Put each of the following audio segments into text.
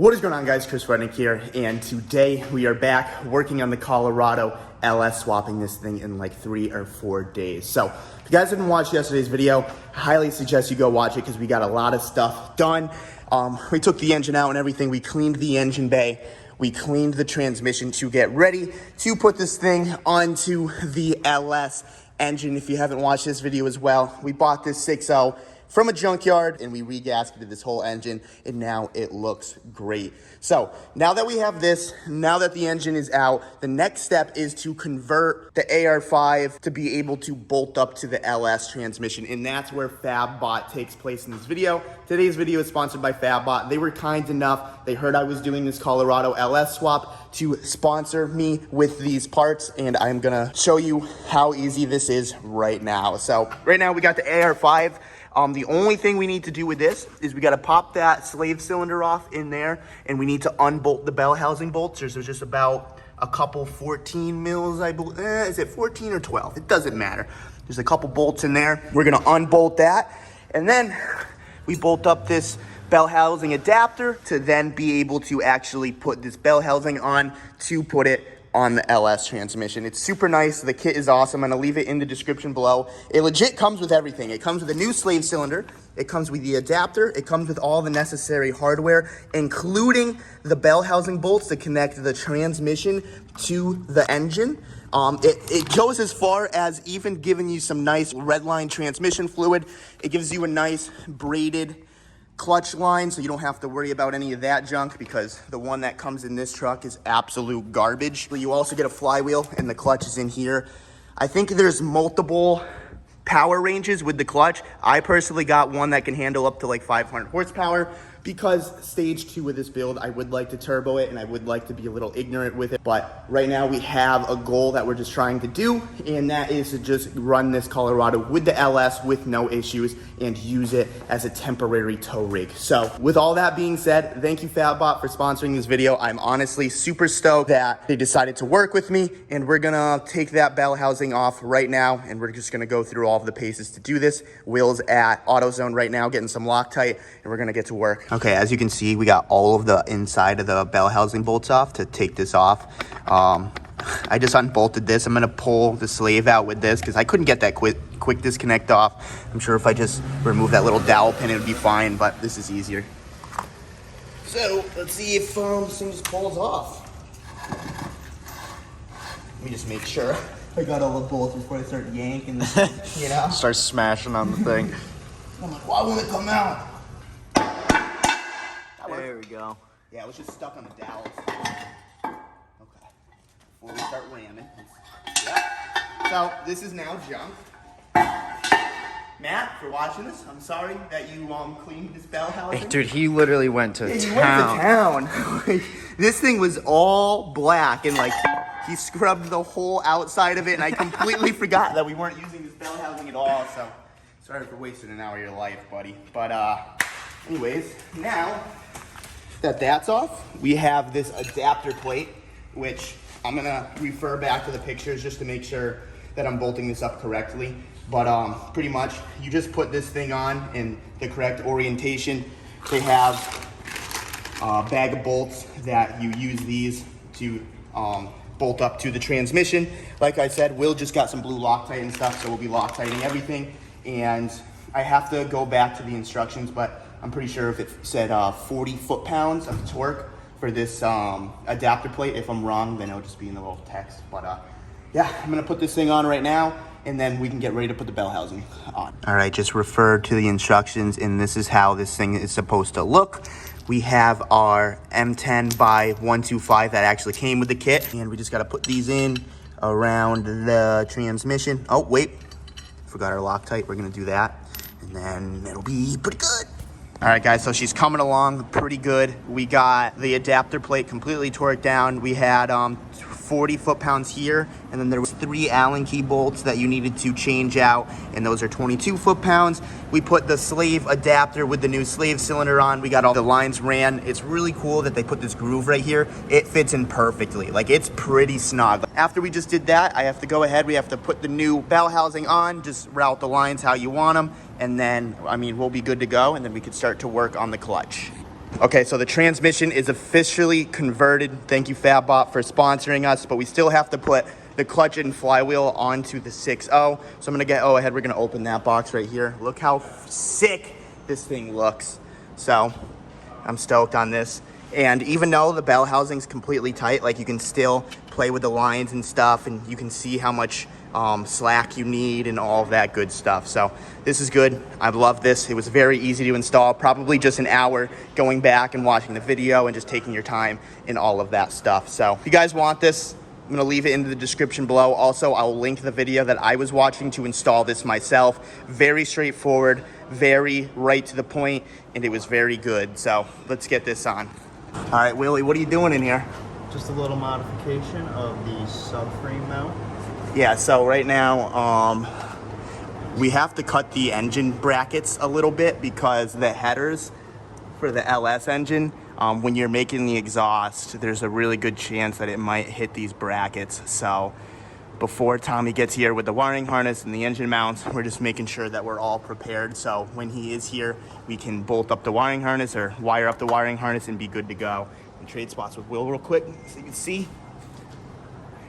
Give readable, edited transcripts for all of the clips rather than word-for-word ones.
What is going on, guys? Chris Rudnik here, and today we are back working on the Colorado LS, swapping this thing in like 3 or 4 days. So if you guys didn't watch yesterday's video, I highly suggest you go watch it because we got a lot of stuff done. We took the engine out and everything. We cleaned the engine bay. We cleaned the transmission to get ready to put this thing onto the LS engine. If you haven't watched this video as well, we bought this 6.0 from a junkyard and we regasketed this whole engine, and now it looks great. So now that we have this, now that the engine is out, the next step is to convert the AR5 to be able to bolt up to the LS transmission, and that's where FabBot takes place in this video. Today's video is sponsored by FabBot. They were kind enough, they heard I was doing this Colorado LS swap, to sponsor me with these parts, and I'm gonna show you how easy this is right now. So right now we got the AR5. The only thing we need to do with this is we got to pop that slave cylinder off in there, and we need to unbolt the bell housing bolts. There's just about a couple 14 mils, I believe. Is it 14 or 12? It doesn't matter. There's a couple bolts in there. We're going to unbolt that, and then we bolt up this bell housing adapter to then be able to actually put this bell housing on to put it on the LS transmission. It's super nice. The kit is awesome. I'm gonna leave it in the description below. It legit comes with everything. It comes with a new slave cylinder. It comes with the adapter. It comes with all the necessary hardware, including the bell housing bolts to connect the transmission to the engine. It goes as far as even giving you some nice red line transmission fluid. It gives you a nice braided clutch line, so you don't have to worry about any of that junk, because the one that comes in this truck is absolute garbage. You also get a flywheel, and the clutch is in here. I think there's multiple power ranges with the clutch. I personally got one that can handle up to like 500 horsepower, because stage 2 of this build, I would like to turbo it, and I would like to be a little ignorant with it. But right now we have a goal that we're just trying to do, and that is to just run this Colorado with the LS with no issues and use it as a temporary tow rig. So with all that being said, thank you FabBot for sponsoring this video. I'm honestly super stoked that they decided to work with me, and we're gonna take that bell housing off right now, and we're just gonna go through all of the paces to do this. Will's at Autozone right now getting some Loctite, and we're gonna get to work. Okay, as you can see, we got all of the inside of the bell housing bolts off to take this off. I just unbolted this. I'm gonna pull the slave out with this because I couldn't get that quick disconnect off. I'm sure if I just remove that little dowel pin, it would be fine, but this is easier. So let's see if this thing just pulls off. Let me just make sure I got all the bolts before I start yanking this thing, you know? Start smashing on the thing. I'm like, why won't it come out? There we go. Yeah, it was just stuck on the dowels. Okay. Before we start ramming. Yeah. So this is now junk. Matt, for watching this, I'm sorry that you cleaned this bell housing. Dude, he literally went to town. This thing was all black, and like he scrubbed the whole outside of it, and I completely forgot that we weren't using this bell housing at all. So sorry for wasting an hour of your life, buddy. But anyways, now that that's off, we have this adapter plate, which I'm gonna refer back to the pictures just to make sure that I'm bolting this up correctly. But pretty much you just put this thing on in the correct orientation. They have a bag of bolts that you use these to bolt up to the transmission. Like I said, Will just got some blue Loctite and stuff, so we'll be Loctiting everything. And I have to go back to the instructions, but I'm pretty sure if it said 40 foot-pounds of torque for this adapter plate. If I'm wrong, then it'll just be in the little text. But yeah, I'm gonna put this thing on right now, and then we can get ready to put the bell housing on. All right, just refer to the instructions, and this is how this thing is supposed to look. We have our M10 by 125 that actually came with the kit, and we just gotta put these in around the transmission. Oh, wait, forgot our Loctite. We're gonna do that, and then it'll be pretty good. All right, guys, so she's coming along pretty good. We got the adapter plate completely torqued down. We had 40 foot-pounds here, and then there was 3 Allen key bolts that you needed to change out, and those are 22 foot-pounds. We put the slave adapter with the new slave cylinder on. We got all the lines ran. It's really cool that they put this groove right here. It fits in perfectly. Like, it's pretty snug. After we just did that, I have to go ahead. We have to put the new bell housing on, just route the lines how you want them, and then, I mean, we'll be good to go, and then we could start to work on the clutch. Okay, so the transmission is officially converted. Thank you, FabBot, for sponsoring us, but we still have to put the clutch and flywheel onto the 6.0. So I'm gonna get, we're gonna open that box right here. Look how sick this thing looks. So I'm stoked on this. And even though the bell housing's completely tight, like you can still play with the lines and stuff, and you can see how much slack you need and all of that good stuff. So this is good. I love this. It was very easy to install, probably just an hour going back and watching the video and just taking your time and all of that stuff. So if you guys want this, I'm gonna leave it in the description below. Also, I'll link the video that I was watching to install this myself. Very straightforward, very right to the point, and it was very good. So let's get this on. All right, Willie, what are you doing in here? Just a little modification of the subframe mount. Yeah, so right now, we have to cut the engine brackets a little bit because the headers for the LS engine, when you're making the exhaust, there's a really good chance that it might hit these brackets. So before Tommy gets here with the wiring harness and the engine mounts, we're just making sure that we're all prepared. So when he is here, we can bolt up the wiring harness or wire up the wiring harness and be good to go. And trade spots with Will real quick so you can see.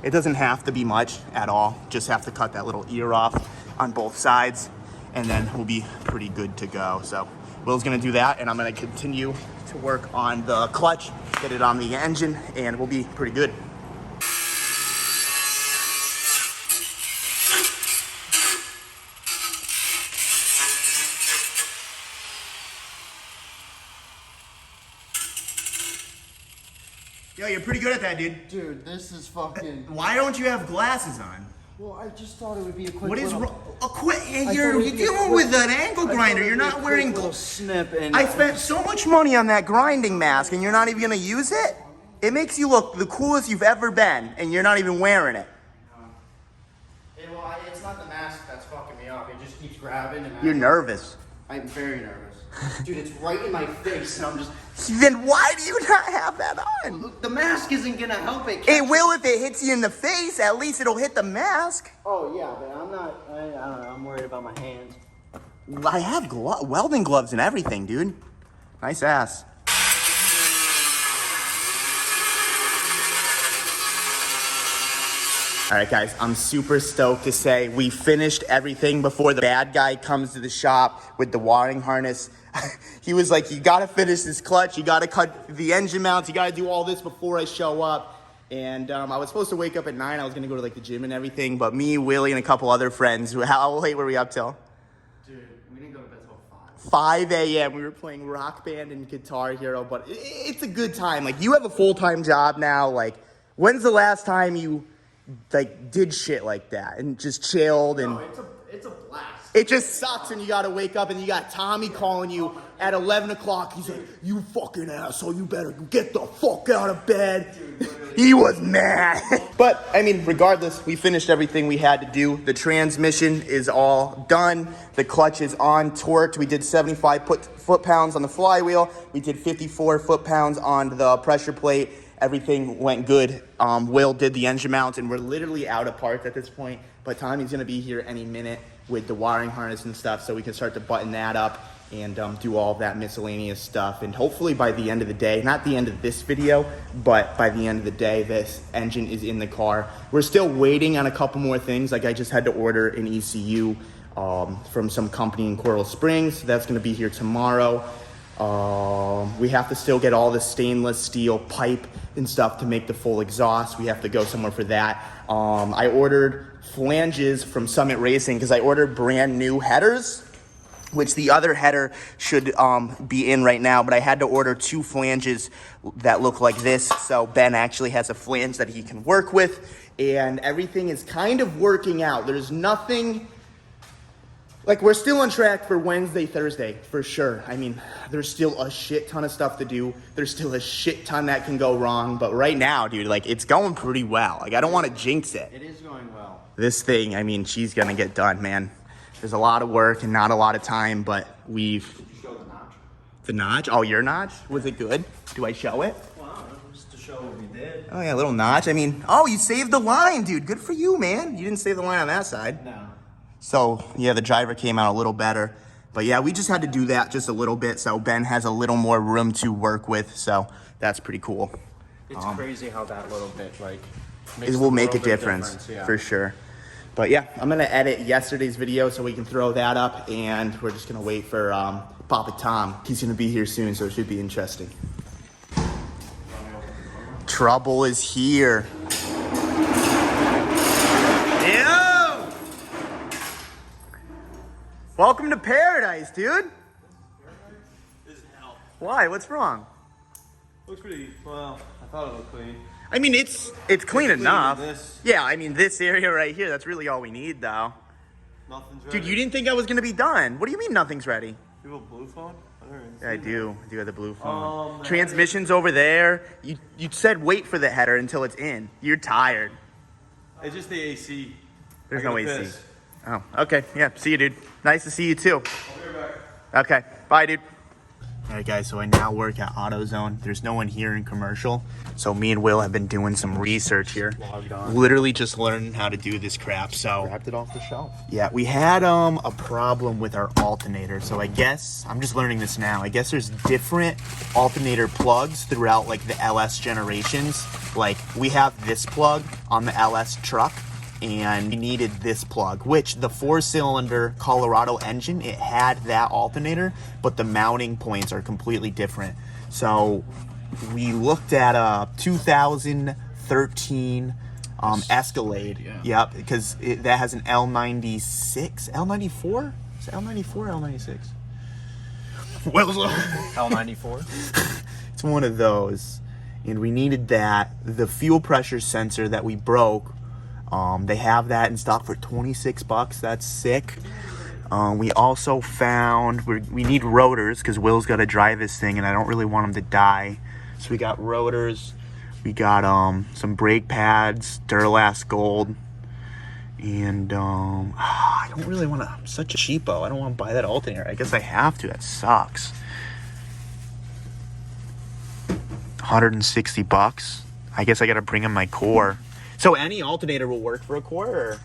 It doesn't have to be much at all. Just have to cut that little ear off on both sides and then we'll be pretty good to go. So Will's gonna do that and I'm gonna continue to work on the clutch, get it on the engine, and we'll be pretty good. Yo, you're pretty good at that, dude. Dude, this is fucking... Why don't you have glasses on? Well, I just thought it would be a quick What is little... you're dealing with an angle grinder. You're not wearing... little snip and... I spent so much money on that grinding mask and you're not even gonna use it? It makes you look the coolest you've ever been and you're not even wearing it. Well, it's not the mask that's fucking me up. It just keeps grabbing and... You're nervous. I'm very nervous. Dude, it's right in my face and I'm just... Then why do you not have that on? Look, the mask isn't gonna help it. It will if it hits you in the face. At least it'll hit the mask. Oh, yeah, but I'm not... I don't know. I'm worried about my hands. I have welding gloves and everything, dude. Nice ass. All right, guys, I'm super stoked to say we finished everything before the bad guy comes to the shop with the wiring harness. He was like, you gotta finish this clutch, you gotta cut the engine mounts, you gotta do all this before I show up. And I was supposed to wake up at 9, I was gonna go to like the gym and everything, but me, Willie, and a couple other friends, how late were we up till? Dude, we didn't go to bed till 5. 5 a.m. We were playing Rock Band and Guitar Hero, but it's a good time. Like, you have a full-time job now. Like, when's the last time you like did shit like that and just chilled? And No, it's a blast. it just sucks and you gotta wake up and you got Tommy calling you at 11 o'clock. He's like, you fucking asshole, you better get the fuck out of bed. Dude, he was mad. But I mean, regardless, we finished everything we had to do. The transmission is all done. The clutch is on, torqued. We did 75 foot-pounds on the flywheel. We did 54 foot-pounds on the pressure plate. Everything went good. Will did the engine mounts, and we're literally out of parts at this point. But Tommy's gonna be here any minute with the wiring harness and stuff, so we can start to button that up and do all of that miscellaneous stuff. And hopefully by the end of the day, not the end of this video, but by the end of the day, this engine is in the car. We're still waiting on a couple more things. Like, I just had to order an ECU from some company in Coral Springs. That's gonna be here tomorrow. We have to still get all the stainless steel pipe and stuff to make the full exhaust. We have to go somewhere for that. I ordered flanges from Summit Racing because I ordered brand new headers, which the other header should be in right now, but I had to order 2 flanges that look like this. So Ben actually has a flange that he can work with, and everything is kind of working out. There's nothing... Like, we're still on track for Wednesday, Thursday, for sure. I mean, there's still a shit ton of stuff to do. There's still a shit ton that can go wrong. But right now, dude, like, it's going pretty well. Like, I don't want to jinx it. It is going well. This thing, I mean, she's going to get done, man. There's a lot of work and not a lot of time, but we've... Did you show the notch? The notch? Oh, your notch? Was it good? Do I show it? Wow, just to show what we did. Oh, yeah, a little notch. I mean, oh, you saved the line, dude. Good for you, man. You didn't save the line on that side. No. So, yeah, the driver came out a little better. But yeah, we just had to do that just a little bit, so Ben has a little more room to work with, so that's pretty cool. It's crazy how that little bit, like, It will make a difference, yeah. for sure. But yeah, I'm gonna edit yesterday's video so we can throw that up, and we're just gonna wait for Papa Tom. He's gonna be here soon, so it should be interesting. Trouble is here. Yo! Welcome to paradise, dude. Why? What's wrong? Looks pretty, well, I thought it looked clean. I mean, it's clean enough. This. Yeah, I mean, this area right here, that's really all we need, though. Nothing's ready. Dude, you didn't think I was gonna be done. What do you mean nothing's ready? You have a blue phone? Yeah, I do. I do have the blue phone. Transmission's over there. You said wait for the header until it's in. You're tired. It's just the AC. There's I no gotta AC. piss. Oh, okay. Yeah, see you, dude. Nice to see you, too. I'll be right back. Okay, bye, dude. All right, guys, so I now work at Autozone. There's no one here in commercial, so me and Will have been doing some research here. Literally just learning how to do this crap, so... Grabbed it off the shelf. Yeah, we had a problem with our alternator, so I guess, I'm just learning this now, I guess there's different alternator plugs throughout, like, the LS generations. Like, we have this plug on the LS truck, and we needed this plug, which the 4-cylinder Colorado engine, it had that alternator, but the mounting points are completely different. So we looked at a 2013 Escalade. Yeah. Yep, because that has an L96, L94? Is it L94 or L96? L94. It's one of those, and we needed that. The fuel pressure sensor that we broke, they have that in stock for $26. That's sick. We also found we need rotors because Will's got to drive this thing, and I don't really want him to die. So we got rotors. We got some brake pads, Duralast Gold, and I don't really want to. I'm such a cheapo. I don't want to buy that alternator. I guess I have to. That sucks. $160. I guess I got to bring in my core. So any alternator will work for a core, or?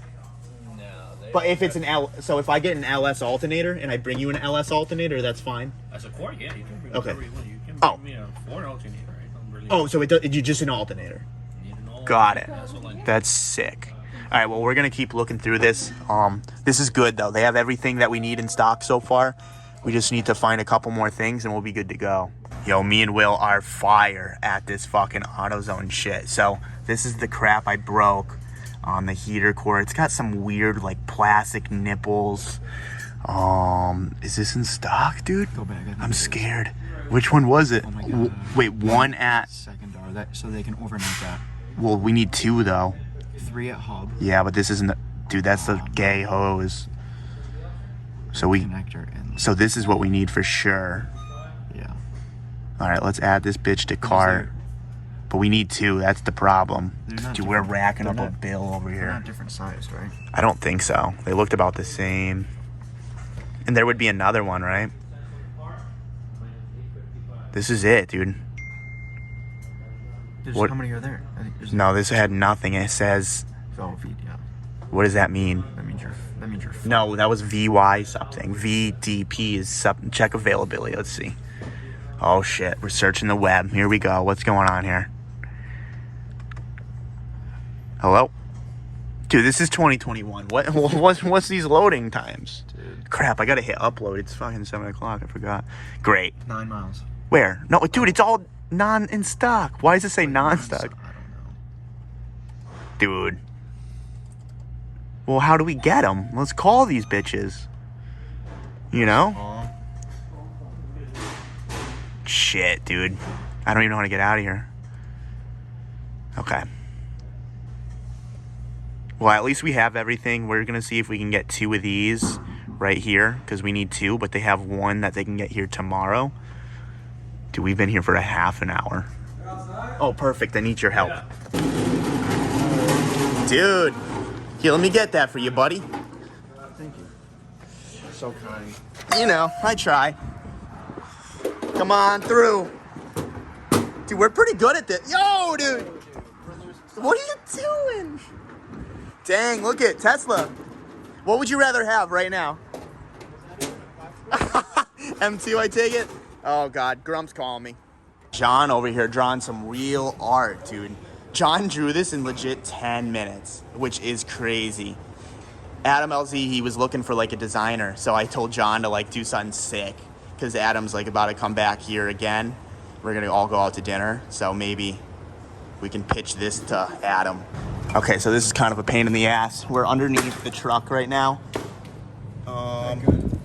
No. But if it's an so if I get an LS alternator and I bring you an LS alternator, that's fine. As a core, yeah, you can bring Okay. whatever you want. You can Oh. bring me a Ford alternator, right? I'm really Oh, so you just an alternator. need an all- Got it. That's all I need. That's sick. All right, well, we're gonna keep looking through this. This is good though. They have everything that we need in stock so far. We just need to find a couple more things and we'll be good to go. Yo, me and Will are fire at this fucking AutoZone shit. So this is the crap I broke on the heater core. It's got some weird like plastic nipples. Is this in stock, dude? Go back. I think I'm it is. scared. Which one was it? Oh my God. Wait, one at... Second door, that so they can overnight that. Well, we need two though. 3 at hub. Yeah, but this isn't the... Dude, that's the gay hose. So Connector and So this is what we need for sure. yeah. All right, let's add this bitch to cart. But we need two. That's the problem. They're not Dude, we're different. racking They're up a not- bill over They're here. not different sized, right? I don't think so. They looked about the same. And there would be another one, right? This is it, dude. What- How many are there? I think there's No, this had nothing. It says... Oh, V, yeah. What does that mean? That means you're. No, that was VY something. VDP is check availability. Let's see. Oh shit, we're searching the web. Here we go. What's going on here? Hello? Dude, this is 2021. What's these loading times? Dude. Crap, I gotta hit upload. It's fucking 7 o'clock. I forgot. Great. 9 miles. Where? No, dude, it's all in stock. Why does it say non-stock? I don't know. Dude. Well, how do we get them? Let's call these bitches. You know? Shit, dude. I don't even know how to get out of here. Okay. Well, at least we have everything. We're going to see if we can get 2 of these right here, because we need 2, but they have 1 that they can get here tomorrow. Dude, we've been here for a half an hour. Oh, perfect. I need your help. Dude. Here, let me get that for you, buddy. Thank you. So kind. You know, I try. Come on through. Dude, we're pretty good at this. Yo, dude. What are you doing? Dang, look at Tesla. What would you rather have right now? M2, I take it? Oh, God. Grump's calling me. John over here drawing some real art, dude. John drew this in legit 10 minutes, which is crazy. Adam LZ, he was looking for like a designer, so I told John to like do something sick because Adam's like about to come back here again. We're gonna all go out to dinner, so maybe we can pitch this to Adam. Okay, so this is kind of a pain in the ass. We're underneath the truck right now.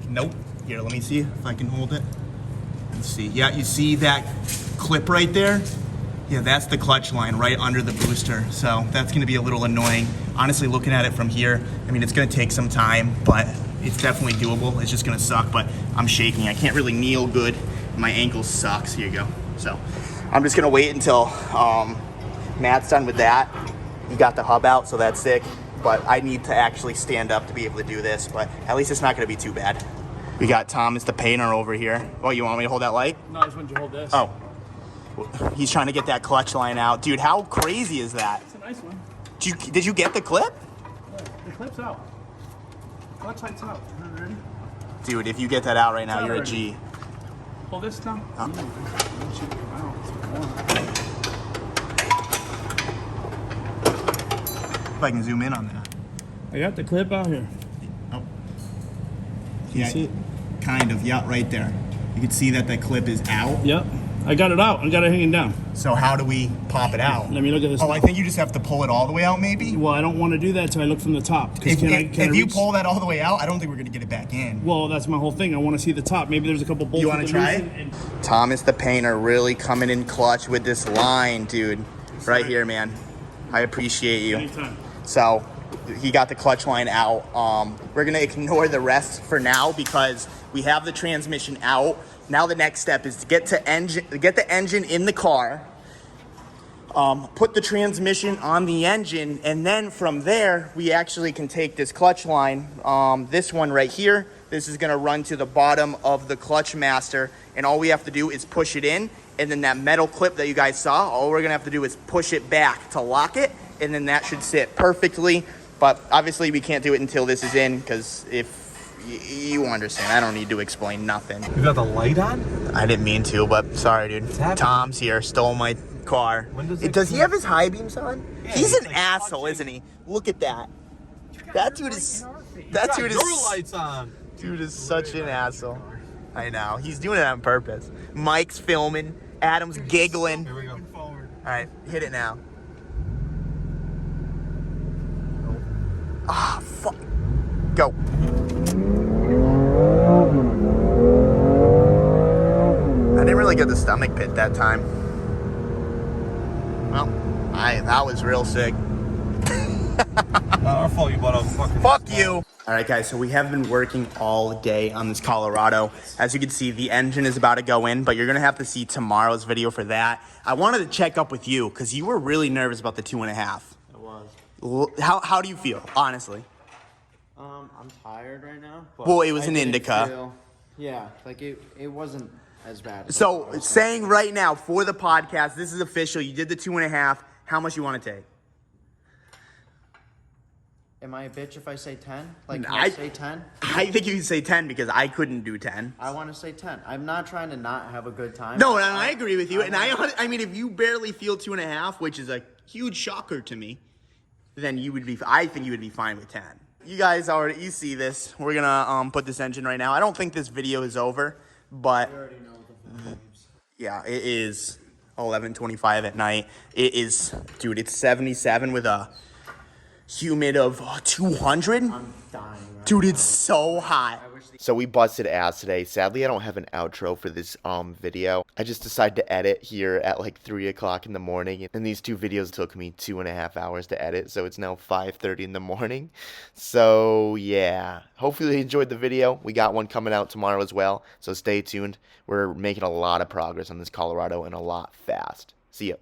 Nope. Here, let me see if I can hold it. Let's see. Yeah, you see that clip right there? Yeah, that's the clutch line right under the booster. So that's gonna be a little annoying. Honestly, looking at it from here, I mean, it's gonna take some time, but it's definitely doable. It's just gonna suck, but I'm shaking. I can't really kneel good. My ankle sucks. Here you go. So I'm just gonna wait until Matt's done with that. He got the hub out, so that's sick. But I need to actually stand up to be able to do this, but at least it's not gonna be too bad. We got Thomas the painter over here. Oh, you want me to hold that light? No, I just wanted you to hold this. Oh. He's trying to get that clutch line out. Dude, how crazy is that? It's a nice one. Did you get the clip? Yeah, the clip's out. Clutch light's out. Ready? Dude, if you get that out right now, It's you're a already. G. Hold this down. Oh. If I can zoom in on that. I got the clip out here. Oh. Can you see it? Kind of, yeah, right there. You can see that the clip is out. Yep. I got it out. I got it hanging down. So how do we pop it out? Let me look at this. Oh, I think you just have to pull it all the way out, maybe? Well, I don't want to do that until I look from the top. If you reach- pull that all the way out, I don't think we're going to get it back in. Well, that's my whole thing. I want to see the top. Maybe there's a couple bolts. You want to try it? Thomas the painter really coming in clutch with this line, dude. Right here, man. I appreciate you. Anytime. So he got the clutch line out. We're gonna ignore the rest for now because we have the transmission out. Now the next step is to get the engine in the car, put the transmission on the engine, and then from there we actually can take this clutch line, this one right here. This is gonna run to the bottom of the clutch master, and all we have to do is push it in, and then that metal clip that you guys saw, all we're gonna have to do is push it back to lock it, and then that should sit perfectly. But obviously we can't do it until this is in, because if you understand, I don't need to explain nothing. You got the light on? I didn't mean to, but sorry, dude. happening? Tom's here, stole my car. When does it Does he come? have his high beams on? Yeah, He's he's an like asshole, touching. isn't he? Look at that. That dude is. That dude Your is. lights on. Dude is such an asshole. I know. He's doing it on purpose. Mike's filming. Adam's giggling. Here we go. All right, hit it now. Ah, fuck. Go. I didn't really get the stomach pit that time. Well, that was real sick. Not our fault you bought a fucking... Fuck you. All right, guys, so we have been working all day on this Colorado. As you can see, the engine is about to go in, but you're going to have to see tomorrow's video for that. I wanted to check up with you because you were really nervous about the 2.5. I was. How do you feel, honestly? I'm tired right now. But Well, it was I an didn't Indica. Yeah, like it wasn't as bad. As I So thought it was. saying right now for the podcast, this is official. You did the 2.5. How much you want to take? Am I a bitch if I say 10? Like, can I- I say 10? I think you can say 10 because I couldn't do 10. I want to say 10. I'm not trying to not have a good time. No, I agree with you. And I mean, if you barely feel 2.5, which is a huge shocker to me, then I think you would be fine with 10. You guys you see this. We're gonna put this engine right now. I don't think this video is over, but I already know the vibes. yeah, it is 11:25 at night. It is, dude, it's 77 with a humid of 200. I'm dying right Dude, now. it's so hot. So we busted ass today. Sadly, I don't have an outro for this video. I just decided to edit here at like 3 o'clock in the morning. And these two videos took me 2.5 hours to edit. So it's now 5:30 in the morning. So yeah, hopefully you enjoyed the video. We got one coming out tomorrow as well. So stay tuned. We're making a lot of progress on this Colorado and a lot fast. See ya.